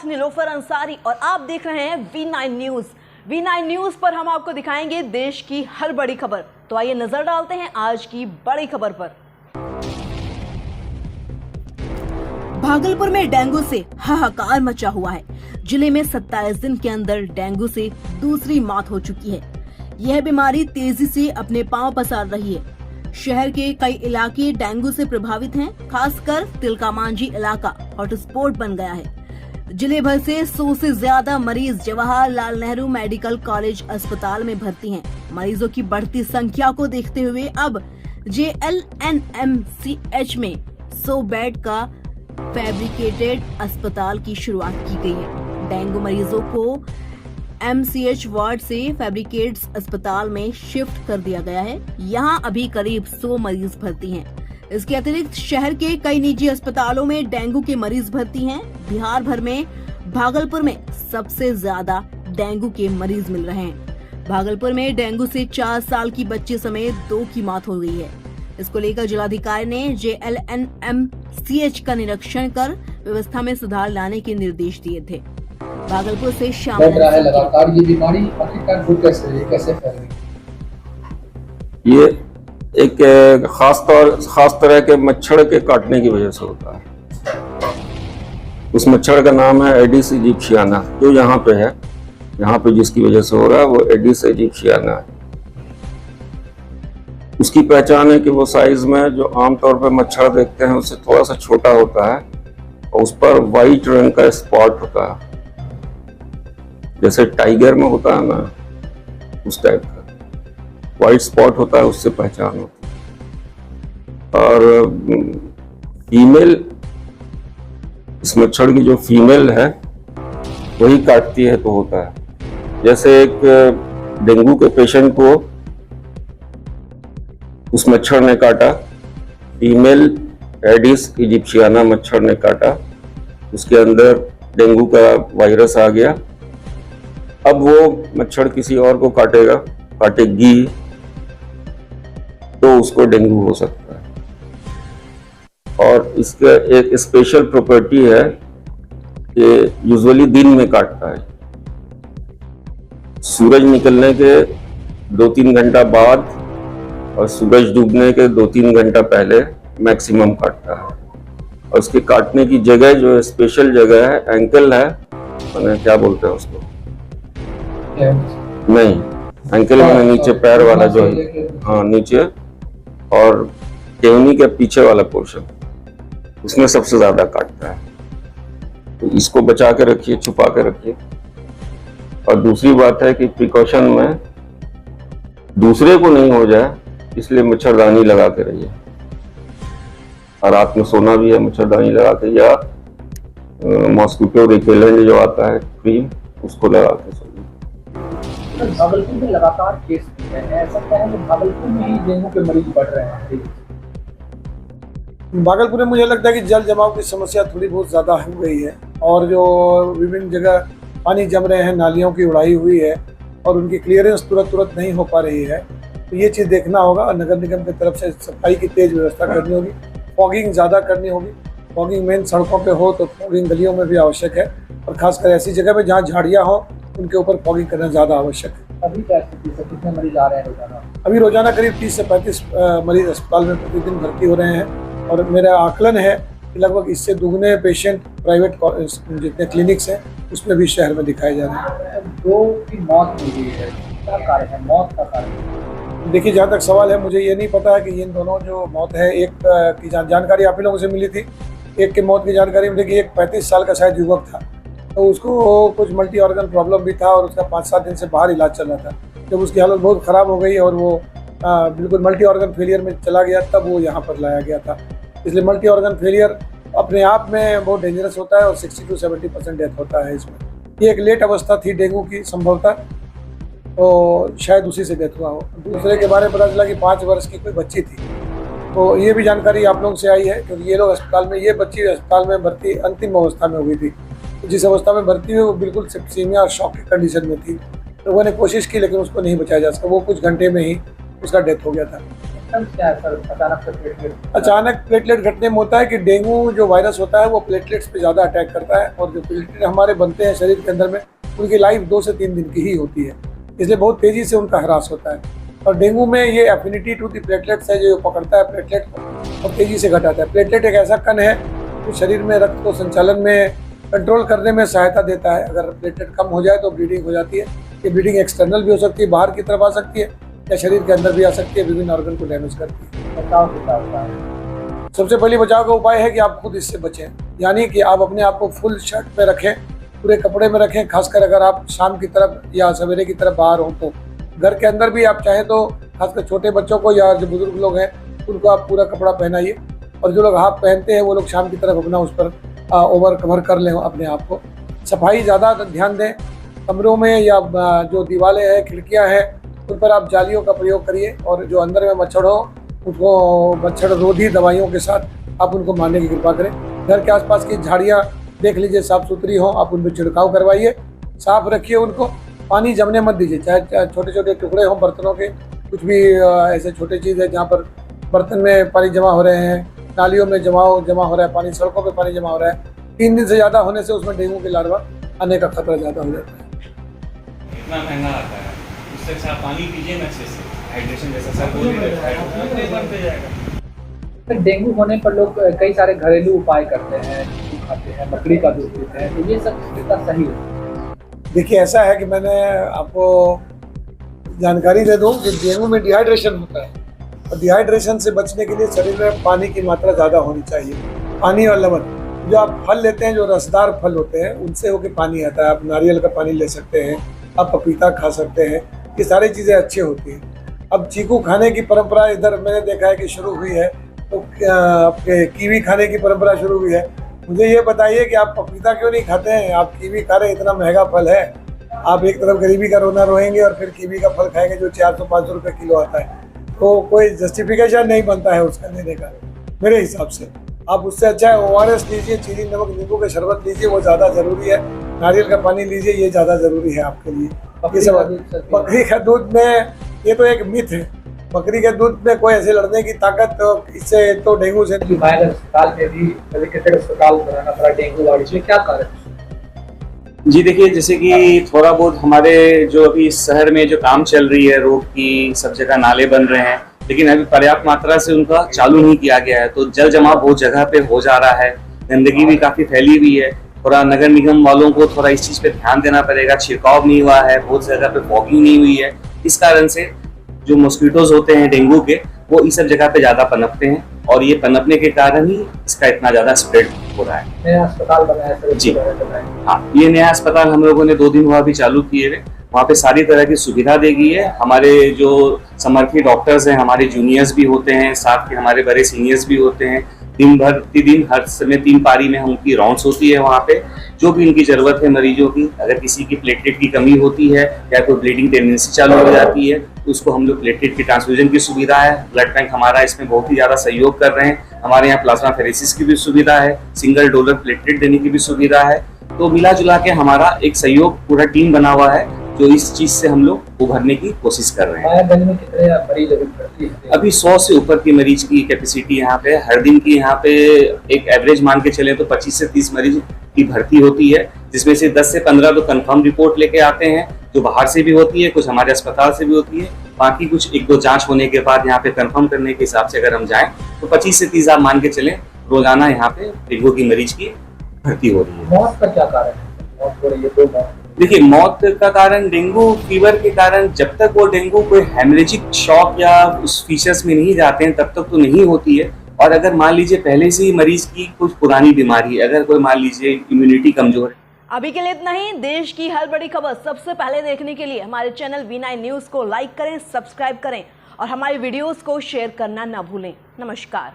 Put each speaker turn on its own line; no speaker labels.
साथ नीलोफर अंसारी और आप देख रहे हैं V9 न्यूज। V9 न्यूज पर हम आपको दिखाएंगे देश की हर बड़ी खबर। तो आइए नजर डालते हैं आज की बड़ी खबर पर। भागलपुर में डेंगू से हाहाकार मचा हुआ है। जिले में 27 दिन के अंदर डेंगू से दूसरी मौत हो चुकी है। यह बीमारी तेजी से अपने पांव पसार रही है। शहर के कई इलाके डेंगू से प्रभावित हैं, खासकर तिलकामांझी इलाका हॉटस्पॉट बन गया है। जिले भर से 100 से ज्यादा मरीज जवाहरलाल नेहरू मेडिकल कॉलेज अस्पताल में भर्ती हैं। मरीजों की बढ़ती संख्या को देखते हुए अब JLNMCH में 100 बेड का फैब्रिकेटेड अस्पताल की शुरुआत की गई है। डेंगू मरीजों को MCH वार्ड से फैब्रिकेट्स अस्पताल में शिफ्ट कर दिया गया है। यहाँ अभी करीब 100 मरीज भर्ती हैं। इसके अतिरिक्त शहर के कई निजी अस्पतालों में डेंगू के मरीज भर्ती हैं। बिहार भर में भागलपुर में सबसे ज्यादा डेंगू के मरीज मिल रहे हैं। भागलपुर में डेंगू से 4 साल की बच्ची समेत 2 की मौत हो गई है। इसको लेकर जिलाधिकारी ने JLNMCH का निरीक्षण कर व्यवस्था में सुधार लाने के निर्देश दिए थे। भागलपुर से शाम
लगातार ये बीमारी आखिरकार कैसे फैल रही है?
ये एक खास तरह के मच्छर के काटने की वजह से होता है। उस मच्छर का नाम है एडिस इजिप्शियाना, जो यहाँ पे है, यहाँ पे जिसकी वजह से हो रहा है वो एडिस इजिप्शियाना है। उसकी पहचान है कि वो साइज में जो आमतौर पे मच्छर देखते हैं उससे थोड़ा सा छोटा होता है और उस पर वाइट रंग का स्पॉट होता है, जैसे टाइगर में होता है ना, उस टाइप का व्हाइट स्पॉट होता है, उससे पहचान होती है। और फीमेल, इस मच्छर की जो फीमेल है वही काटती है तो होता है। जैसे एक डेंगू के पेशेंट को उस मच्छर ने काटा, फीमेल एडिस इजिप्शियाना मच्छर ने काटा, उसके अंदर डेंगू का वायरस आ गया। अब वो मच्छर किसी और को काटेगी तो उसको डेंगू हो सकता है। और इसका एक स्पेशल प्रॉपर्टी है कि यूजुअली दिन में काटता है। सूरज निकलने के 2-3 घंटा बाद और सूरज डूबने के 2-3 घंटा पहले मैक्सिमम काटता है। और उसके काटने की जगह जो स्पेशल जगह है, एंकल है, मैंने क्या बोलते हैं उसको, नहीं एंकल में नीचे पैर वाला जो है, हाँ नीचे, और टेवनी के पीछे वाला पोर्शन, उसमें सबसे ज्यादा काटता है। तो इसको बचा के रखिए, छुपा के रखिए। और दूसरी बात है कि प्रिकॉशन में दूसरे को नहीं हो जाए इसलिए मच्छरदानी लगा के रहिए। और रात में सोना भी है मच्छरदानी लगा के, या मॉस्किटो रिपेलेंट जो आता है क्रीम, उसको लगा के सोइए।
भागलपुर में लगातार केस है, ऐसा क्या है कि भागलपुर में ही डेंगू के मरीज बढ़ रहे हैं?
भागलपुर में मुझे लगता है कि जल जमाव की समस्या थोड़ी बहुत ज़्यादा हो गई है और जो विभिन्न जगह पानी जम रहे हैं, नालियों की उड़ाई हुई है और उनकी क्लियरेंस तुरंत नहीं हो पा रही है। तो ये चीज़ देखना होगा और नगर निगम की तरफ से सफाई की तेज व्यवस्था करनी होगी, फॉगिंग ज़्यादा करनी होगी। फॉगिंग मेन सड़कों पे हो तो फॉगिंग गलियों में भी आवश्यक है और खासकर ऐसी जगह पे जहाँ झाड़ियाँ हो उनके ऊपर फॉगिंग करना ज़्यादा आवश्यक है।
अभी क्या स्थिति है, कितने मरीज आ रहे हैं रोजाना?
अभी रोजाना करीब 30 से 35 मरीज अस्पताल में प्रतिदिन भर्ती हो रहे हैं और मेरा आकलन है कि लगभग इससे दुगने पेशेंट प्राइवेट जितने क्लिनिक्स हैं उसमें भी शहर में दिखाए जा रहे हैं।
2 की मौत हुई है, क्या कारण है मौत का कारण?
देखिए, जहाँ तक सवाल है मुझे ये नहीं पता है कि इन दोनों जो मौत है, एक की जानकारी आप ही लोगों से मिली थी, एक की मौत की जानकारी मिली कि एक 35 साल का शायद युवक था, तो उसको कुछ मल्टी ऑर्गन प्रॉब्लम भी था और उसका 5-7 दिन से बाहर इलाज चल रहा था। जब उसकी हालत बहुत ख़राब हो गई और वो बिल्कुल मल्टी ऑर्गन फेलियर में चला गया, तब वो यहाँ पर लाया गया था। इसलिए मल्टी ऑर्गन फेलियर अपने आप में बहुत डेंजरस होता है और 60 से 70% डेथ होता है इसमें। ये एक लेट अवस्था थी डेंगू की संभवतः, तो शायद उसी से डेथ हुआ हो। दूसरे के बारे में पता चला कि 5 वर्ष की कोई बच्ची थी, तो ये भी जानकारी आप लोगों से आई है क्योंकि ये लोग अस्पताल में, ये बच्ची अस्पताल में भर्ती अंतिम अवस्था में हो गई थी। जिस अवस्था में भर्ती हुई वो बिल्कुल सेप्टिसिमिया और शॉक की कंडीशन में थी। लोगों ने कोशिश की लेकिन उसको नहीं बचाया जा सका, वो कुछ घंटे में ही उसका डेथ हो गया था।
सिम्टम्स क्या है सर अचानक से प्लेटलेट?
अचानक प्लेटलेट घटने में होता है कि डेंगू जो वायरस होता है वो प्लेटलेट्स पे ज़्यादा अटैक करता है, और जो प्लेटलेट हमारे बनते हैं शरीर के अंदर में उनकी लाइफ 2 से 3 दिन की ही होती है, इसलिए बहुत तेज़ी से उनका ह्रास होता है। और डेंगू में ये एफिनिटी टू दी प्लेटलेट्स है जो पकड़ता है प्लेटलेट को और तेज़ी से घटाता है। प्लेटलेट एक ऐसा कण है जो शरीर में रक्त को संचालन में कंट्रोल करने में सहायता देता है। अगर प्लेटलेट कम हो जाए तो ब्लीडिंग हो जाती है। ये ब्लीडिंग एक्सटर्नल भी हो सकती है, बाहर की तरफ आ सकती है, या शरीर के अंदर भी आ सकती है, विभिन्न ऑर्गन को डैमेज करती है।
बचाव क्या होता है?
सबसे पहले बचाव का उपाय है कि आप खुद इससे बचें, यानी कि आप अपने आप को फुल शर्ट पे रखें, पूरे कपड़े में रखें। खासकर अगर आप शाम की तरफ या सवेरे की तरफ बाहर हो तो घर के अंदर भी आप चाहें तो खासकर छोटे बच्चों को या जो बुजुर्ग लोग हैं उनको आप पूरा कपड़ा पहनाइए, और जो लोग हाफ पहनते हैं वो लोग शाम की तरफ अपना उस पर ओवर कवर कर लें अपने आप को। सफाई ज़्यादा ध्यान दें, कमरों में या जो दीवारें हैं खिड़कियां हैं उन पर आप जालियों का प्रयोग करिए, और जो अंदर में मच्छर हो उसको मच्छर रोधी दवाइयों के साथ आप उनको मारने की कृपा करें। घर के आसपास की झाड़ियाँ देख लीजिए साफ़ सुथरी हो, आप उन पर छिड़काव करवाइए, साफ़ रखिए उनको, पानी जमने मत दीजिए। चाहे छोटे छोटे टुकड़े हों बर्तनों के, कुछ भी ऐसे छोटे चीज़ है जहाँ पर बर्तन में पानी जमा हो रहे हैं, नालियों में जमा हो रहा है पानी, सड़कों पे पानी जमा हो रहा है, 3 दिन से ज़्यादा होने से उसमें डेंगू के लार्वा आने का खतरा ज़्यादा हो जाता है।
इतना महंगा आता है, उससे अच्छा पानी पीजिए ना अच्छे से, हाइड्रेशन जैसा सर बोल रहे हैं।
फिर डेंगू होने पर लोग कई सारे घरेलू उपाय करते हैं, खाते हैं, बकरी का दूध पीते हैं, तो ये सब कितना सही है?
देखिए ऐसा है कि मैंने आपको जानकारी दे दूं कि डेंगू में डिहाइड्रेशन होता है, और डिहाइड्रेशन से बचने के लिए शरीर में पानी की मात्रा ज़्यादा होनी चाहिए। पानी और लवण, जो आप फल लेते हैं जो रसदार फल होते हैं उनसे होकर पानी आता है। आप नारियल का पानी ले सकते हैं, आप पपीता खा सकते हैं, ये सारी चीज़ें अच्छी होती हैं। अब चीकू खाने की परंपरा इधर मैंने देखा है कि शुरू हुई है, तो आपके कीवी खाने की परंपरा शुरू हुई है। मुझे ये बताइए कि आप पपीता क्यों नहीं खाते हैं? आप कीवी खा रहे हैं, इतना महंगा फल है। आप एक तरफ गरीबी का रोना रोएंगे और फिर कीवी का फल खाएंगे जो 400-500 रुपये किलो आता है, तो कोई जस्टिफिकेशन नहीं बनता है उसका लेने का मेरे हिसाब से। आप उससे अच्छा है ORS लीजिए, चीनी नमक नींबू का शरबत लीजिए, वो ज़्यादा ज़रूरी है। नारियल का पानी लीजिए, ये ज़्यादा ज़रूरी है आपके लिए। ये सब बकरी का दूध में ये तो एक मिथ है, बकरी के दूध में कोई ऐसे लड़ने की ताकत तो इससे तो डेंगू से
बायगर अस्पताल में भी डेडिकेटेड अस्पताल बनाना पड़ा डेंगू वार्ड, इसमें क्या कारण?
जी देखिए, जैसे कि थोड़ा बहुत हमारे जो अभी शहर में जो काम चल रही है, रोड की सब जगह नाले बन रहे हैं, लेकिन अभी पर्याप्त मात्रा से उनका चालू नहीं किया गया है, तो जल जमाव बहुत जगह पे हो जा रहा है, गंदगी भी काफी फैली हुई है। थोड़ा नगर निगम वालों को थोड़ा इस चीज पे ध्यान देना पड़ेगा। छिड़काव नहीं हुआ है, बहुत जगह पे फॉगिंग नहीं हुई है, इस कारण से जो मॉस्किटोज होते हैं डेंगू के वो इस सब जगह पे ज्यादा पनपते हैं, और ये पनपने के कारण ही इसका इतना ज्यादा स्प्रेड हो रहा है।
नया अस्पताल बनाया सर
जी हाँ, ये नया अस्पताल हम लोगों ने 2 दिन हुआ अभी चालू किए हुए। वहाँ पे सारी तरह की सुविधा दी गई है। हमारे जो समर्थी डॉक्टर्स हैं, हमारे जूनियर्स भी होते हैं, साथ के हमारे बड़े सीनियर्स भी होते हैं। दिन भर प्रतिदिन हर समय 3 पारी में उनकी राउंड्स होती है। वहाँ पे जो भी इनकी जरूरत है मरीजों की, अगर किसी की प्लेटलेट की कमी होती है या कोई ब्लीडिंग टेंडेंसी चालू हो जाती है तो उसको हम लोग प्लेटलेट की ट्रांसफ्यूजन की सुविधा है। ब्लड बैंक हमारा इसमें बहुत ही ज़्यादा सहयोग कर रहे हैं। हमारे यहाँ प्लाज्मा फेरेसिस की भी सुविधा है, सिंगल डोनर प्लेटलेट देने की भी सुविधा है। तो मिला जुला के हमारा एक सहयोग पूरा टीम बना हुआ है जो इस चीज से हम लोग उभरने की कोशिश कर रहे हैं।
में कितने मरीज भर्ती हैं?
अभी 100 से ऊपर की मरीज की कैपेसिटी यहाँ पे हर दिन की यहाँ पे एक एवरेज मान के चले तो 25 से 30 मरीज की भर्ती होती है, जिसमें से 10 से 15 तो कंफर्म रिपोर्ट लेके आते हैं, जो बाहर से भी होती है, कुछ हमारे अस्पताल से भी होती है। बाकी कुछ 1-2 जांच होने के बाद यहाँ पे कंफर्म करने के हिसाब से अगर हम जाएं तो 25 से 30 आप मान के चलें रोजाना यहाँ पे डेंगू की मरीज की भर्ती हो रही है।
मौत का क्या कारण है? मौत हो रही है, 2 मौत।
देखिए, मौत का कारण डेंगू फीवर के कारण जब तक वो डेंगू कोई हेमरेजिक शॉक या उस फीचर्स में नहीं जाते हैं तब तक तो नहीं होती है। और अगर मान लीजिए पहले से ही मरीज की कुछ पुरानी बीमारी है, अगर कोई मान लीजिए इम्यूनिटी कमजोर है।
अभी के लिए इतना ही। देश की हर बड़ी खबर सबसे पहले देखने के लिए हमारे चैनल V9 न्यूज को लाइक करें, सब्सक्राइब करें और हमारी वीडियोस को शेयर करना ना भूलें। नमस्कार।